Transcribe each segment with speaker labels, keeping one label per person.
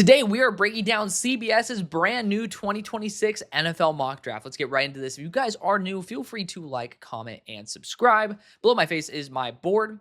Speaker 1: Today, we are breaking down CBS's brand new 2026 NFL mock draft. Let's get right into this. If you guys are new, feel free to like, comment, and subscribe. Below my face is my board.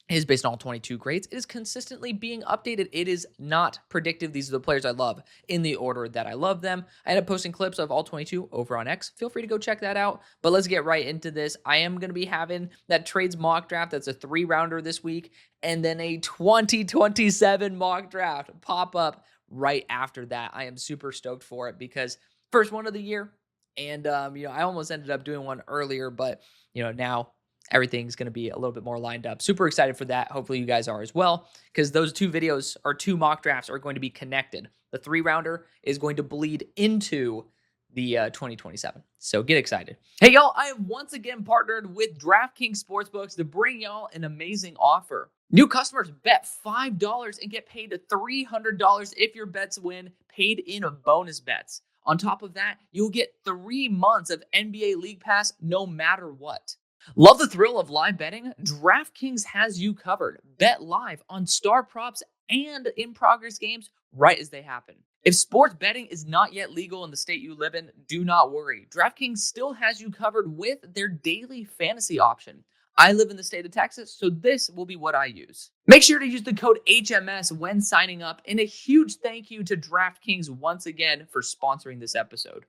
Speaker 1: It is based on all 22 grades. It is consistently being updated. It is not predictive. These are the players I love in the order that I love them. I end up posting clips of all 22 over on X. Feel free to go check that out. But let's get right into this. I am going to be having that trades mock draft. That's a 3-rounder this week. And then a 2027 mock draft pop up right after that. I am super stoked for it because first one of the year. And, I almost ended up doing one earlier, but, now everything's going to be a little bit more lined up. Super excited for that. Hopefully you guys are as well, because those two videos or two mock drafts are going to be connected. The 3-rounder is going to bleed into the 2027. So get excited. Hey, y'all, I have once again partnered with DraftKings Sportsbooks to bring y'all an amazing offer. New customers bet $5 and get paid $300 if your bets win, paid in bonus bets. On top of that, you'll get 3 months of NBA League Pass no matter what. Love the thrill of live betting? DraftKings has you covered. Bet live on star props and in-progress games right as they happen. If sports betting is not yet legal in the state you live in, do not worry. DraftKings still has you covered with their daily fantasy option. I live in the state of Texas, so this will be what I use. Make sure to use the code HMS when signing up, and a huge thank you to DraftKings once again for sponsoring this episode.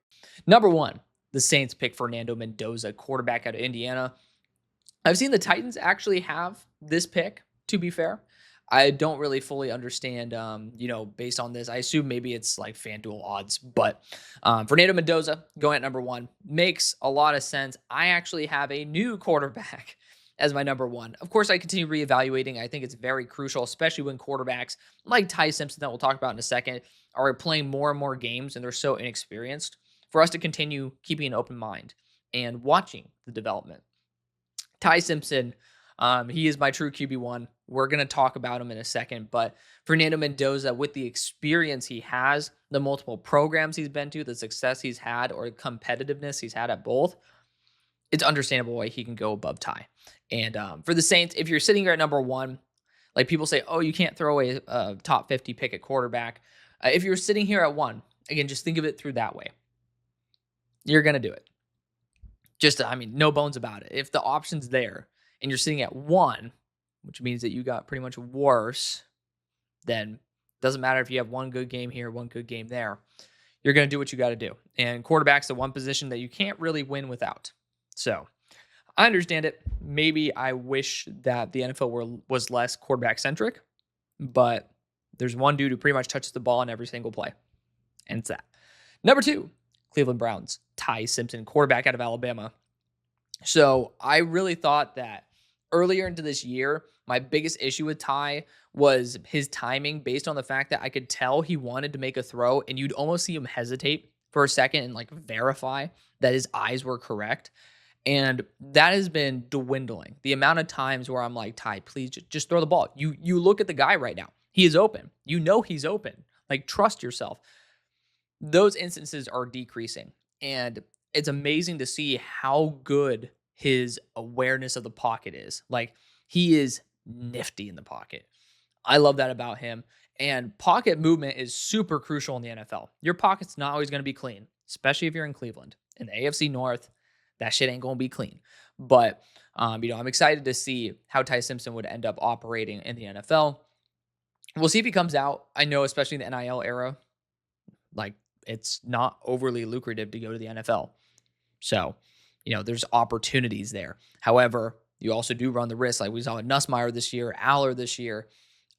Speaker 1: Number 1, the Saints pick Fernando Mendoza, quarterback out of Indiana. I've seen the Titans actually have this pick, to be fair. I don't really fully understand, based on this. I assume maybe it's like FanDuel odds, but Fernando Mendoza going at number 1 makes a lot of sense. I actually have a new quarterback as my number 1. Of course, I continue reevaluating. I think it's very crucial, especially when quarterbacks like Ty Simpson, that we'll talk about in a second, are playing more and more games and they're so inexperienced, for us to continue keeping an open mind and watching the development. Ty Simpson, he is my true QB1. We're going to talk about him in a second, but Fernando Mendoza, with the experience he has, the multiple programs he's been to, the success he's had, or competitiveness he's had at both, it's understandable why he can go above Ty. And for the Saints, if you're sitting here at number 1, like people say, oh, you can't throw away a top 50 pick at quarterback. If you're sitting here at 1, again, just think of it through that way. You're going to do it. No bones about it. If the option's there and you're sitting at 1, which means that you got pretty much worse, then it doesn't matter if you have one good game here, one good game there. You're going to do what you got to do. And quarterback's the one position that you can't really win without. So I understand it. Maybe I wish that the NFL was less quarterback-centric, but there's one dude who pretty much touches the ball in every single play, and it's that. Number 2. Cleveland Browns, Ty Simpson, quarterback out of Alabama. So I really thought that earlier into this year, my biggest issue with Ty was his timing, based on the fact that I could tell he wanted to make a throw and you'd almost see him hesitate for a second and verify that his eyes were correct. And that has been dwindling. The amount of times where I'm like, Ty, please just throw the ball. You look at the guy right now. He is open. You know he's open. Trust yourself. Those instances are decreasing, and it's amazing to see how good his awareness of the pocket is. He is nifty in the pocket. I love that about him, and pocket movement is super crucial in the NFL. Your pocket's not always going to be clean, especially if you're in Cleveland. In the AFC North, that shit ain't going to be clean. But, I'm excited to see how Ty Simpson would end up operating in the NFL. We'll see if he comes out. I know, especially in the NIL era, it's not overly lucrative to go to the NFL. So, there's opportunities there. However, you also do run the risk, like we saw with Nussmeier this year, Aller this year,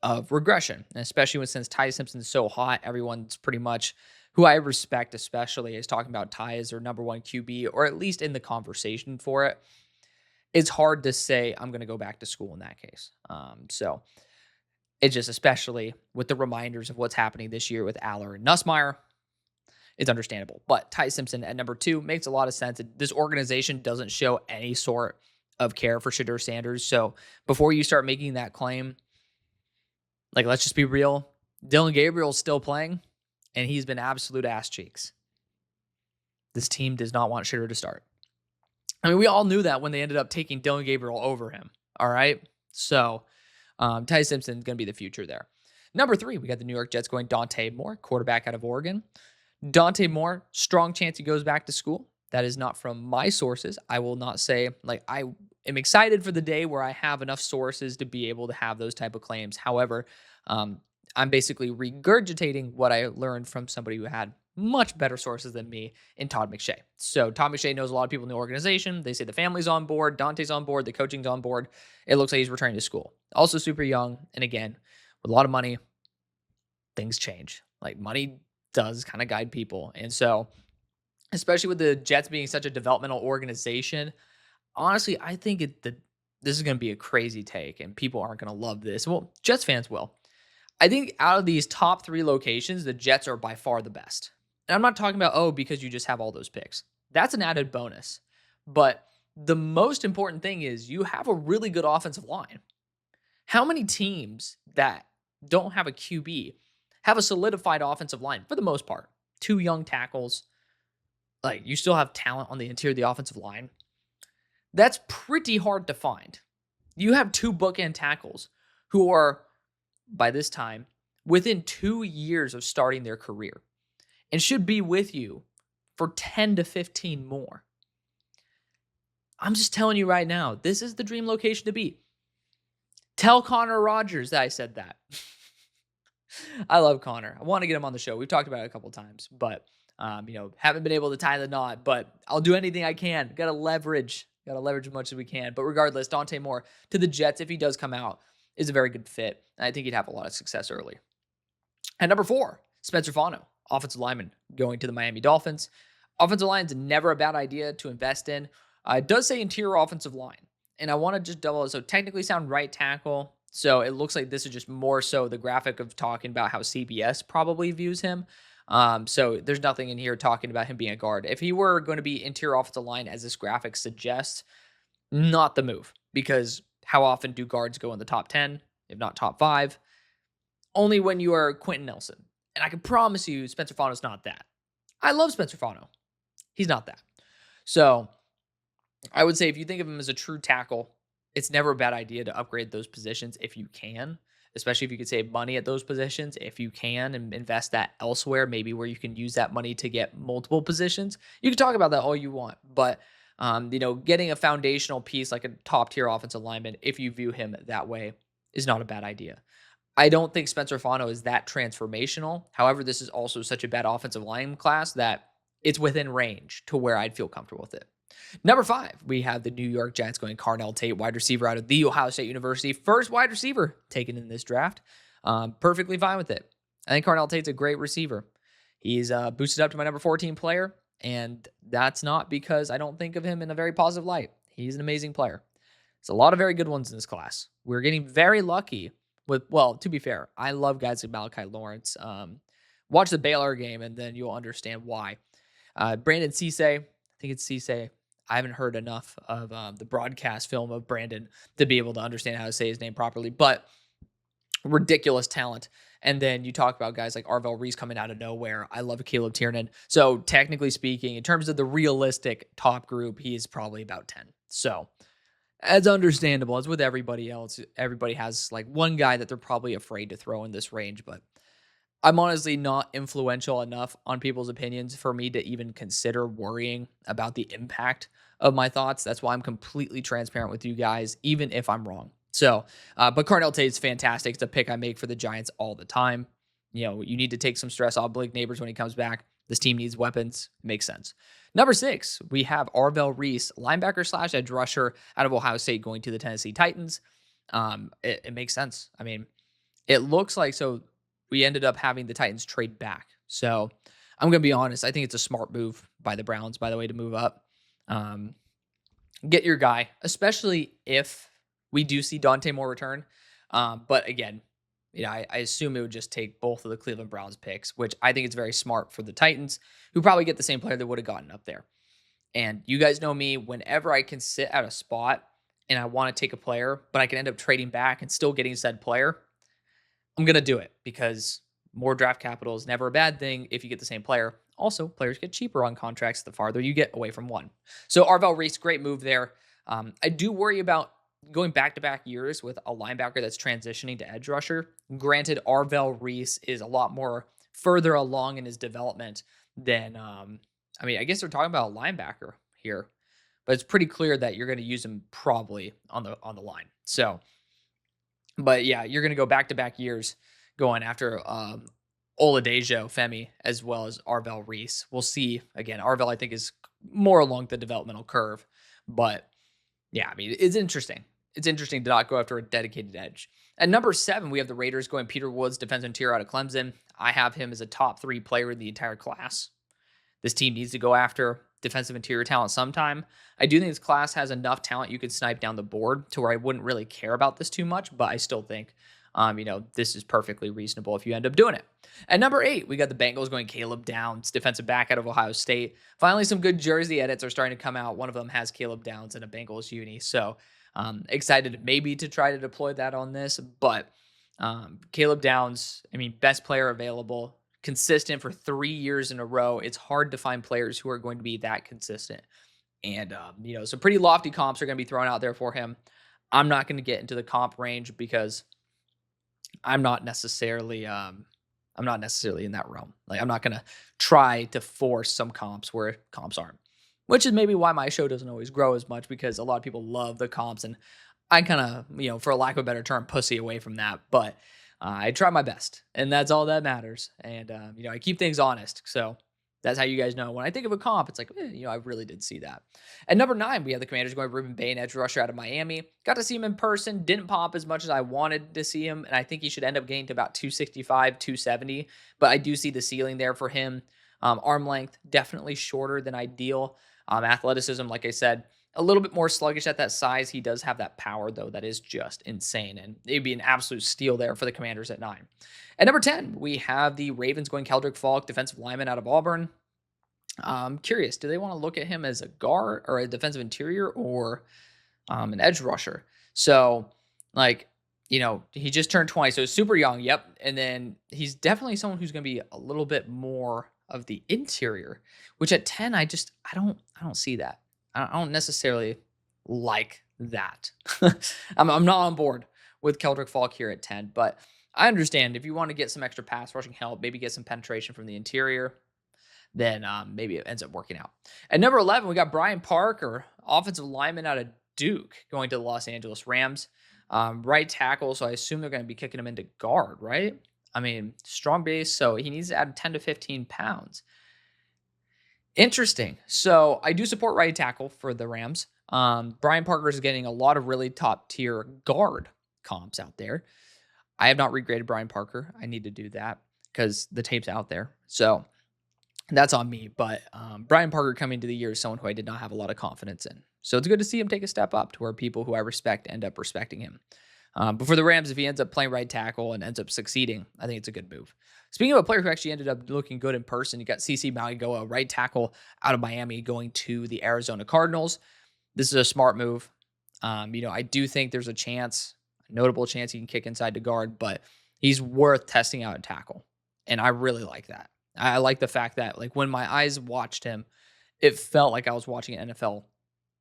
Speaker 1: of regression. And especially since Ty Simpson's so hot, everyone's pretty much, who I respect especially, is talking about Ty as their number 1 QB, or at least in the conversation for it. It's hard to say I'm going to go back to school in that case. So it's just, especially with the reminders of what's happening this year with Aller and Nussmeier, it's understandable. But Ty Simpson at number 2 makes a lot of sense. This organization doesn't show any sort of care for Shedeur Sanders. So before you start making that claim, let's just be real. Dylan Gabriel's still playing, and he's been absolute ass cheeks. This team does not want Shedeur to start. We all knew that when they ended up taking Dylan Gabriel over him. All right? So Ty Simpson's going to be the future there. Number 3, we got the New York Jets going Dante Moore, quarterback out of Oregon. Dante Moore, strong chance he goes back to school. That is not from my sources. I will not say, I am excited for the day where I have enough sources to be able to have those type of claims. However, I'm basically regurgitating what I learned from somebody who had much better sources than me in Todd McShay. So Todd McShay knows a lot of people in the organization. They say the family's on board, Dante's on board, the coaching's on board. It looks like he's returning to school. Also super young. And again, with a lot of money, things change. Money does kind of guide people. And so, especially with the Jets being such a developmental organization, honestly, I think this is going to be a crazy take and people aren't going to love this. Well, Jets fans will. I think out of these top 3 locations, the Jets are by far the best. And I'm not talking about, because you just have all those picks. That's an added bonus. But the most important thing is you have a really good offensive line. How many teams that don't have a QB have a solidified offensive line for the most part? 2 young tackles. You still have talent on the interior of the offensive line. That's pretty hard to find. You have 2 bookend tackles who are, by this time, within 2 years of starting their career and should be with you for 10 to 15 more. I'm just telling you right now, this is the dream location to be. Tell Connor Rogers that I said that. I love Connor. I want to get him on the show. We've talked about it a couple times, but haven't been able to tie the knot, but I'll do anything I can. Got to leverage as much as we can. But regardless, Dante Moore to the Jets, if he does come out, is a very good fit. And I think he'd have a lot of success early. And number 4, Spencer Fano, offensive lineman, going to the Miami Dolphins. Offensive line's never a bad idea to invest in. It does say interior offensive line. And I want to just double it. So technically sound right tackle. So it looks like this is just more so the graphic of talking about how CBS probably views him. So there's nothing in here talking about him being a guard. If he were going to be interior offensive line, as this graphic suggests, not the move. Because how often do guards go in the top 10, if not top 5? Only when you are Quentin Nelson. And I can promise you Spencer Fano's not that. I love Spencer Fano. He's not that. So I would say if you think of him as a true tackle, it's never a bad idea to upgrade those positions if you can, especially if you could save money at those positions. If you can and invest that elsewhere, maybe where you can use that money to get multiple positions. You can talk about that all you want, but getting a foundational piece like a top tier offensive lineman, if you view him that way, is not a bad idea. I don't think Spencer Fano is that transformational. However, this is also such a bad offensive line class that it's within range to where I'd feel comfortable with it. Number 5, we have the New York Giants going Carnell Tate, wide receiver out of The Ohio State University. First wide receiver taken in this draft. Perfectly fine with it. I think Carnell Tate's a great receiver. He's boosted up to my number 14 player, and that's not because I don't think of him in a very positive light. He's an amazing player. There's a lot of very good ones in this class. We're getting very lucky with, to be fair, I love guys like Malachi Lawrence. Watch the Baylor game, and then you'll understand why. Brandon Cisse, I think it's Cisse. I haven't heard enough of the broadcast film of Brandon to be able to understand how to say his name properly, but ridiculous talent. And then you talk about guys like Arvell Reese coming out of nowhere. I love Caleb Tiernan. So technically speaking, in terms of the realistic top group, he is probably about 10. So as understandable as with everybody else, everybody has one guy that they're probably afraid to throw in this range, but I'm honestly not influential enough on people's opinions for me to even consider worrying about the impact of my thoughts. That's why I'm completely transparent with you guys, even if I'm wrong. So, but Carnell Tate's fantastic. It's a pick I make for the Giants all the time. You need to take some stress off Blake Neighbors when he comes back. This team needs weapons. It makes sense. Number 6, we have Arvell Reese, linebacker / edge rusher out of Ohio State, going to the Tennessee Titans. It makes sense. I mean, it looks like we ended up having the Titans trade back. So I'm going to be honest. I think it's a smart move by the Browns, by the way, to move up. Get your guy, especially if we do see Dante Moore return. But again, I assume it would just take both of the Cleveland Browns picks, which I think is very smart for the Titans, who probably get the same player they would have gotten up there. And you guys know me, whenever I can sit at a spot and I want to take a player, but I can end up trading back and still getting said player, I'm going to do it because more draft capital is never a bad thing if you get the same player. Also, players get cheaper on contracts the farther you get away from one. So Arvell Reese, great move there. I do worry about going back-to-back years with a linebacker that's transitioning to edge rusher. Granted, Arvell Reese is a lot more further along in his development than, I mean, I guess they're talking about a linebacker here, but it's pretty clear that you're going to use him probably on the line. So, but yeah, you're going to go back-to-back years going after Oladejo Femi as well as Arvell Reese. We'll see. Again, Arvell I think is more along the developmental curve, but yeah, I mean, it's interesting. It's interesting to not go after a dedicated edge. At number 7, we have the Raiders going Peter Woods, defensive interior out of Clemson. I have him as a top 3 player in the entire class. This team needs to go after defensive interior talent sometime. I do think this class has enough talent you could snipe down the board to where I wouldn't really care about this too much, but I still think, this is perfectly reasonable if you end up doing it. At number 8, we got the Bengals going Caleb Downs, defensive back out of Ohio State. Finally, some good jersey edits are starting to come out. One of them has Caleb Downs in a Bengals uni, so excited maybe to try to deploy that on this. But Caleb Downs, I mean, best player available, consistent for 3 years in a row. It's hard to find players who are going to be that consistent. And, some pretty lofty comps are going to be thrown out there for him. I'm not going to get into the comp range because I'm not necessarily in that realm. Like, I'm not going to try to force some comps where comps aren't, which is maybe why my show doesn't always grow as much, because a lot of people love the comps and I kind of, for lack of a better term, pussy away from that. But I try my best, and that's all that matters. And, I keep things honest. So that's how you guys know when I think of a comp, it's like, I really did see that. At number 9, we have the Commanders going Ruben Bain, edge rusher out of Miami. Got to see him in person. Didn't pop as much as I wanted to see him. And I think he should end up getting to about 265, 270. But I do see the ceiling there for him. Arm length, definitely shorter than ideal. Athleticism, like I said, a little bit more sluggish at that size. He does have that power, though, that is just insane. And it'd be an absolute steal there for the Commanders at 9. At number 10, we have the Ravens going Keldrick Falk, defensive lineman out of Auburn. I'm curious, do they want to look at him as a guard or a defensive interior or an edge rusher? So, he just turned 20, so super young. Yep. And then he's definitely someone who's going to be a little bit more of the interior, which at 10, I don't see that. I don't necessarily like that. I'm not on board with Keldrick Falk here at 10, but I understand if you want to get some extra pass rushing help, maybe get some penetration from the interior, then maybe it ends up working out. At number 11, we got Brian Parker, offensive lineman out of Duke, going to the Los Angeles Rams. Right tackle, so I assume they're going to be kicking him into guard, right? I mean, strong base, so he needs to add 10 to 15 pounds. Interesting. So I do support right tackle for the Rams. Brian Parker is getting a lot of really top tier guard comps out there. I have not regraded Brian Parker. I need to do that because the tape's out there. So that's on me. But Brian Parker coming into the year is someone who I did not have a lot of confidence in. So it's good to see him take a step up to where people who I respect end up respecting him. But for the Rams, if he ends up playing right tackle and ends up succeeding, I think it's a good move. Speaking of a player who actually ended up looking good in person, you got CC Mauigoa, right tackle out of Miami, going to the Arizona Cardinals. This is a smart move. I do think there's a notable chance he can kick inside to guard, but he's worth testing out at tackle. And I really like that. I like the fact that, when my eyes watched him, it felt like I was watching an NFL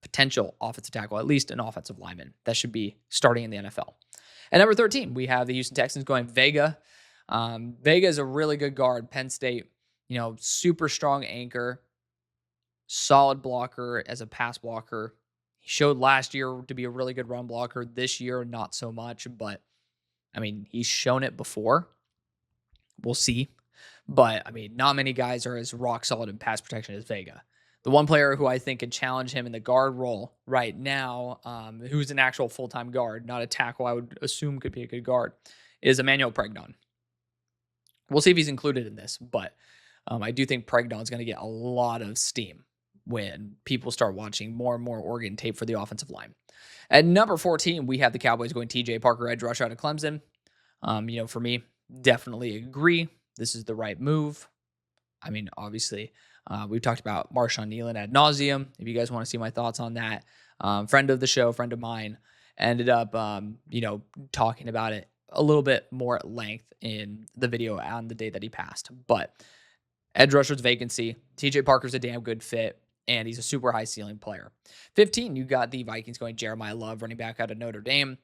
Speaker 1: potential offensive tackle, at least an offensive lineman that should be starting in the NFL. At number 13, we have the Houston Texans going Vega. Vega is a really good guard. Penn State, super strong anchor, solid blocker as a pass blocker. He showed last year to be a really good run blocker. This year, not so much, but he's shown it before. We'll see. But not many guys are as rock solid in pass protection as Vega. The one player who I think could challenge him in the guard role right now, who's an actual full-time guard, not a tackle I would assume could be a good guard, is Emmanuel Pregnon. We'll see if he's included in this, but I do think Pregnon's going to get a lot of steam when people start watching more and more Oregon tape for the offensive line. At number 14, we have the Cowboys going TJ Parker, edge rush out of Clemson. For me, definitely agree. This is the right move. Obviously, we've talked about Marshawn Nealon ad nauseum. If you guys want to see my thoughts on that, friend of the show, friend of mine, ended up, talking about it a little bit more at length in the video on the day that he passed. But edge rusher's vacancy. TJ Parker's a damn good fit. and he's a super high ceiling player. 15, you got the Vikings going Jeremiah Love, running back out of Notre Dame.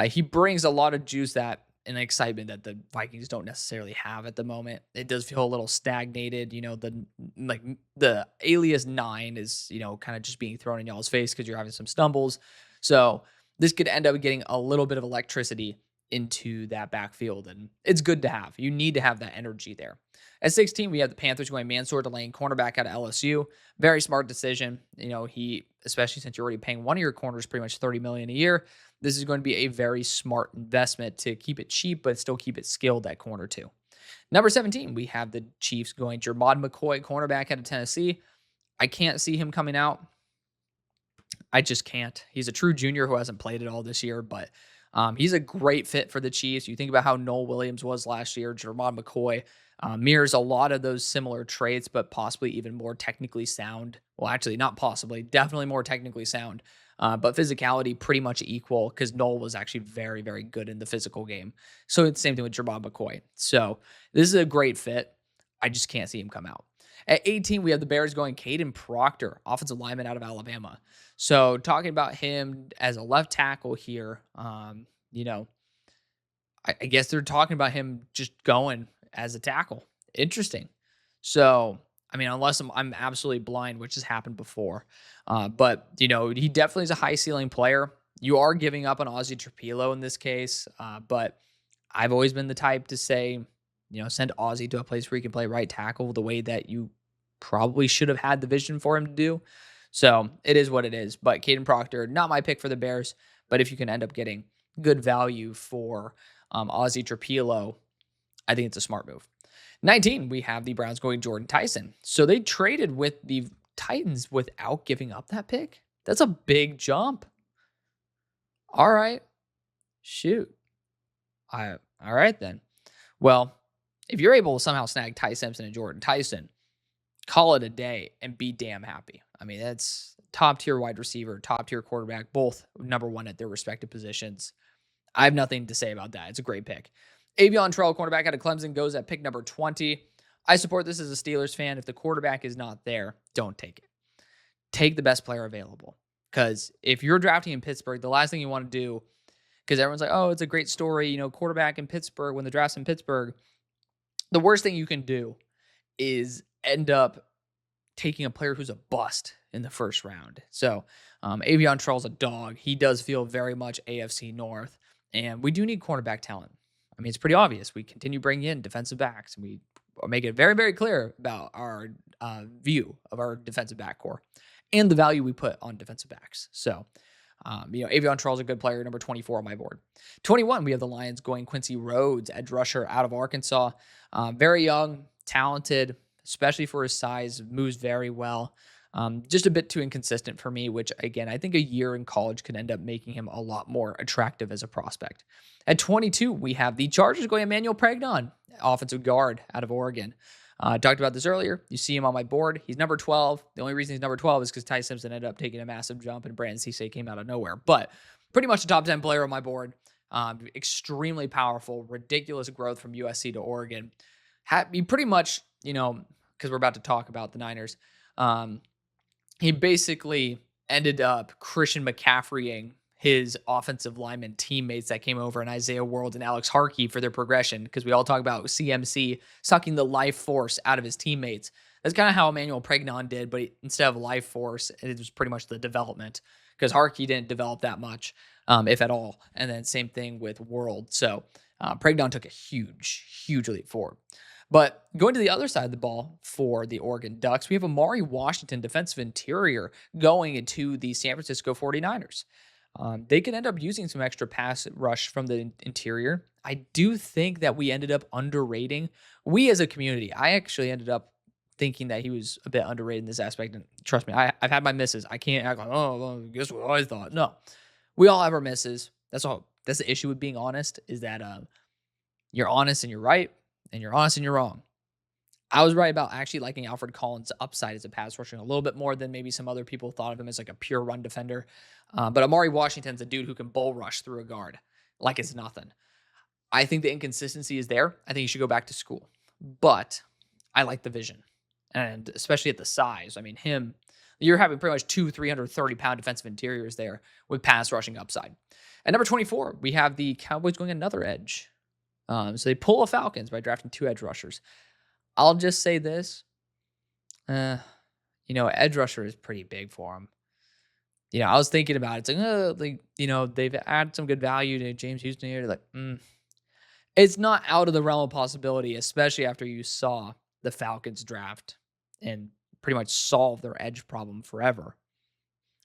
Speaker 1: He brings a lot of juice that and excitement that the Vikings don't necessarily have at the moment. It does feel a little stagnated. The alias 9 is, kind of just being thrown in y'all's face because you're having some stumbles. So this could end up getting a little bit of electricity into that backfield, and it's good to have. You need to have that energy there. At 16, we have the Panthers going Mansour Delane, cornerback out of LSU. Very smart decision. Especially since you're already paying one of your corners pretty much $30 million a year, this is going to be a very smart investment to keep it cheap, but still keep it skilled at corner too. Number 17, we have the Chiefs going Jermod McCoy, cornerback out of Tennessee. I can't see him coming out. I just can't. He's a true junior who hasn't played at all this year, but he's a great fit for the Chiefs. You think about how Noel Williams was last year. Jermod McCoy mirrors a lot of those similar traits, but possibly even more technically sound. Well, actually, not possibly, definitely more technically sound. But physicality pretty much equal because Noel was actually very, very good in the physical game. So it's the same thing with Jermod McCoy. So this is a great fit. I just can't see him come out. At 18, we have the Bears going Caden Proctor, offensive lineman out of Alabama. So talking about him as a left tackle here, I guess they're talking about him just going as a tackle. Interesting. So, unless I'm absolutely blind, which has happened before. But he definitely is a high ceiling player. You are giving up on Ozzy Trapilo in this case. But I've always been the type to say, send Ozzy to a place where he can play right tackle the way that you probably should have had the vision for him to do. So it is what it is. But Caden Proctor, not my pick for the Bears. But if you can end up getting good value for Ozzy Trapilo, I think it's a smart move. 19, we have the Browns going Jordan Tyson. So they traded with the Titans without giving up that pick. That's a big jump. All right. Shoot. All right then. Well, if you're able to somehow snag Ty Simpson and Jordan Tyson, call it a day and be damn happy. That's top tier wide receiver, top tier quarterback, both number one at their respective positions. I have nothing to say about that. It's a great pick. Avion Trell, cornerback out of Clemson, goes at pick number 20. I support this as a Steelers fan. If the quarterback is not there, don't take it. Take the best player available. Because if you're drafting in Pittsburgh, the last thing you want to do, because everyone's like, oh, it's a great story, quarterback in Pittsburgh, when the draft's in Pittsburgh, the worst thing you can do is end up taking a player who's a bust in the first round. So Avion Trell's a dog. He does feel very much AFC North. And we do need cornerback talent. It's pretty obvious. We continue bringing in defensive backs, and we make it very, very clear about our view of our defensive back core and the value we put on defensive backs. So, Avion Trell's a good player, number 24 on my board. 21, we have the Lions going Quincy Rhodes, edge rusher out of Arkansas. Very young, talented, especially for his size, moves very well. Just a bit too inconsistent for me, which, again, I think a year in college could end up making him a lot more attractive as a prospect. At 22, we have the Chargers going Emmanuel Pregnon, offensive guard out of Oregon. I talked about this earlier. You see him on my board. He's number 12. The only reason he's number 12 is because Ty Simpson ended up taking a massive jump and Brandon Cisse came out of nowhere. But pretty much a top 10 player on my board. Extremely powerful, ridiculous growth from USC to Oregon. He pretty much, because we're about to talk about the Niners, he basically ended up Christian McCaffreying his offensive lineman teammates that came over in Isaiah World and Alex Harkey for their progression, because we all talk about CMC sucking the life force out of his teammates. That's kind of how Emmanuel Pregnon did, but instead of life force, it was pretty much the development, because Harkey didn't develop that much, if at all. And then same thing with World. So Pregnon took a huge, huge leap forward. But going to the other side of the ball for the Oregon Ducks, we have Amari Washington, defensive interior, going into the San Francisco 49ers. They could end up using some extra pass rush from the interior. I do think that we ended up underrating. We as a community, I actually ended up thinking that he was a bit underrated in this aspect. And trust me, I've had my misses. I can't act like, oh, well, guess what I thought. No, we all have our misses. That's all. That's the issue with being honest, is that you're honest and you're right, and you're honest and you're wrong. I was right about actually liking Alfred Collins' upside as a pass rusher a little bit more than maybe some other people thought of him as like a pure run defender. But Amari Washington's a dude who can bull rush through a guard like it's nothing. I think the inconsistency is there. I think he should go back to school. But I like the vision, and especially at the size. Him You're having pretty much 330-pound defensive interiors there with pass rushing upside. At number 24, we have the Cowboys going another edge. So they pull the Falcons by drafting 2 edge rushers. I'll just say this. Edge rusher is pretty big for them. I was thinking about it. It's like, they've added some good value to James Houston here. Like, it's not out of the realm of possibility, especially after you saw the Falcons draft and pretty much solve their edge problem forever,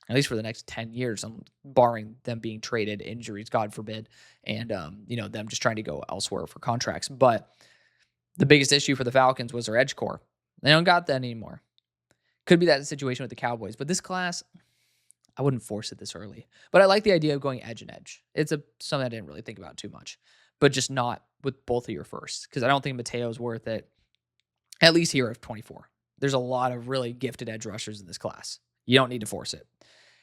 Speaker 1: at least for the next 10 years, barring them being traded, injuries, God forbid, and, them just trying to go elsewhere for contracts. But the biggest issue for the Falcons was their edge core. They don't got that anymore. Could be that situation with the Cowboys. But this class, I wouldn't force it this early. But I like the idea of going edge and edge. It's something I didn't really think about too much. But just not with both of your firsts. Because I don't think Mateo's worth it, at least here at 24. There's a lot of really gifted edge rushers in this class. You don't need to force it.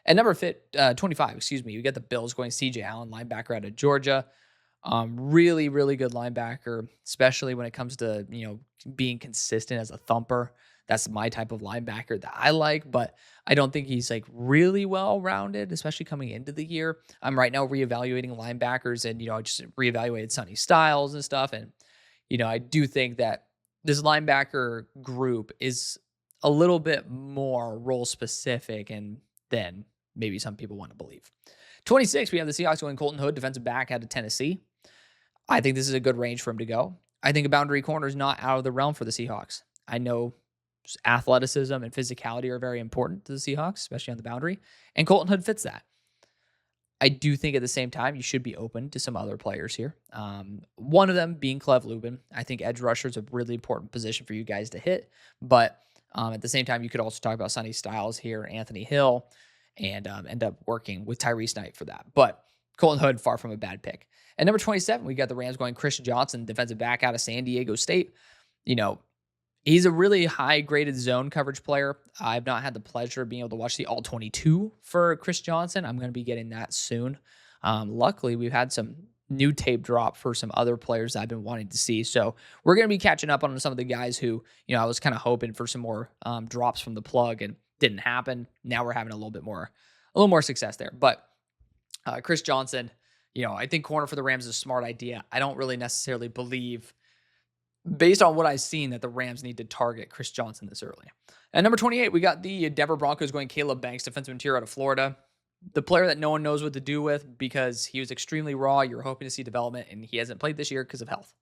Speaker 1: At number 25, we get the Bills going C.J. Allen, linebacker out of Georgia. Really, really good linebacker, especially when it comes to, being consistent as a thumper. That's my type of linebacker that I like, but I don't think he's like really well-rounded, especially coming into the year. I'm right now reevaluating linebackers and, I just reevaluated Sonny Styles and stuff. And, I do think that this linebacker group is a little bit more role specific and than maybe some people want to believe. 26, we have the Seahawks going Colton Hood, defensive back out of Tennessee. I think this is a good range for him to go. I think a boundary corner is not out of the realm for the Seahawks. I know athleticism and physicality are very important to the Seahawks, especially on the boundary, and Colton Hood fits that. I do think at the same time, you should be open to some other players here. One of them being Cleve Lubin. I think edge rusher is a really important position for you guys to hit, but at the same time, you could also talk about Sonny Styles here, Anthony Hill, and end up working with Tyrese Knight for that. But Colton Hood, far from a bad pick. At number 27, we got the Rams going Chris Johnson, defensive back out of San Diego State. He's a really high-graded zone coverage player. I've not had the pleasure of being able to watch the All-22 for Chris Johnson. I'm going to be getting that soon. Luckily, we've had some new tape drop for some other players that I've been wanting to see. So we're going to be catching up on some of the guys who, I was kind of hoping for some more drops from the plug and didn't happen. Now we're having a little more success there. But Chris Johnson, I think corner for the Rams is a smart idea. I don't really necessarily believe, based on what I've seen, that the Rams need to target Chris Johnson this early. At number 28, we got the Denver Broncos going Caleb Banks, defensive interior out of Florida. The player that no one knows what to do with because he was extremely raw. You're hoping to see development, and he hasn't played this year because of health.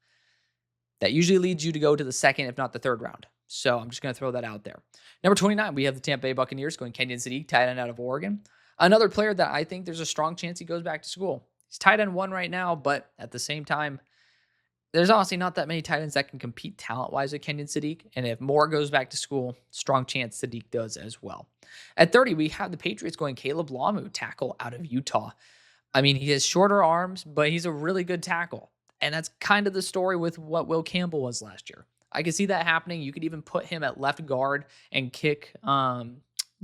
Speaker 1: That usually leads you to go to the second, if not the third round. So I'm just going to throw that out there. Number 29, we have the Tampa Bay Buccaneers going Kenyon Sadiq, tight end out of Oregon. Another player that I think there's a strong chance he goes back to school. He's tight end 1 right now, but at the same time, there's honestly not that many tight ends that can compete talent-wise with Kenyon Sadiq. And if Moore goes back to school, strong chance Sadiq does as well. At 30, we have the Patriots going Caleb Lamu, tackle out of Utah. I mean, he has shorter arms, but he's a really good tackle. And that's kind of the story with what Will Campbell was last year. I can see that happening. You could even put him at left guard and kick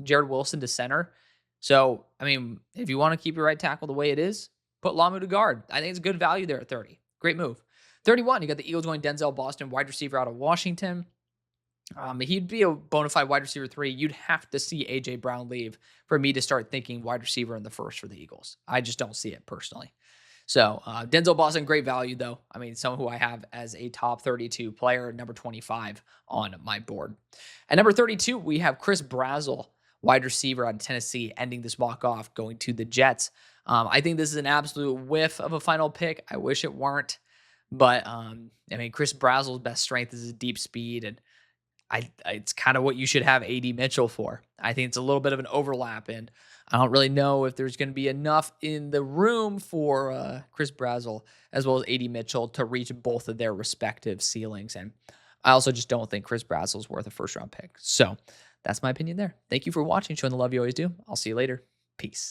Speaker 1: Jared Wilson to center. So, I mean, if you want to keep your right tackle the way it is, put Lamu to guard. I think it's good value there at 30. Great move. 31, you got the Eagles going Denzel Boston, wide receiver out of Washington. He'd be a bona fide wide receiver 3. You'd have to see A.J. Brown leave for me to start thinking wide receiver in the first for the Eagles. I just don't see it personally. So Denzel Boston, great value though. I mean, someone who I have as a top 32 player, number 25 on my board. At number 32, we have Chris Brazzell, wide receiver out of Tennessee, ending this mock off, going to the Jets. I think this is an absolute whiff of a final pick. I wish it weren't. But, Chris Brazzell's best strength is his deep speed, and it's kind of what you should have A.D. Mitchell for. I think it's a little bit of an overlap, and I don't really know if there's going to be enough in the room for Chris Brazzell as well as A.D. Mitchell to reach both of their respective ceilings. And I also just don't think Chris Brazzell's worth a first-round pick. So that's my opinion there. Thank you for watching, showing the love you always do. I'll see you later. Peace.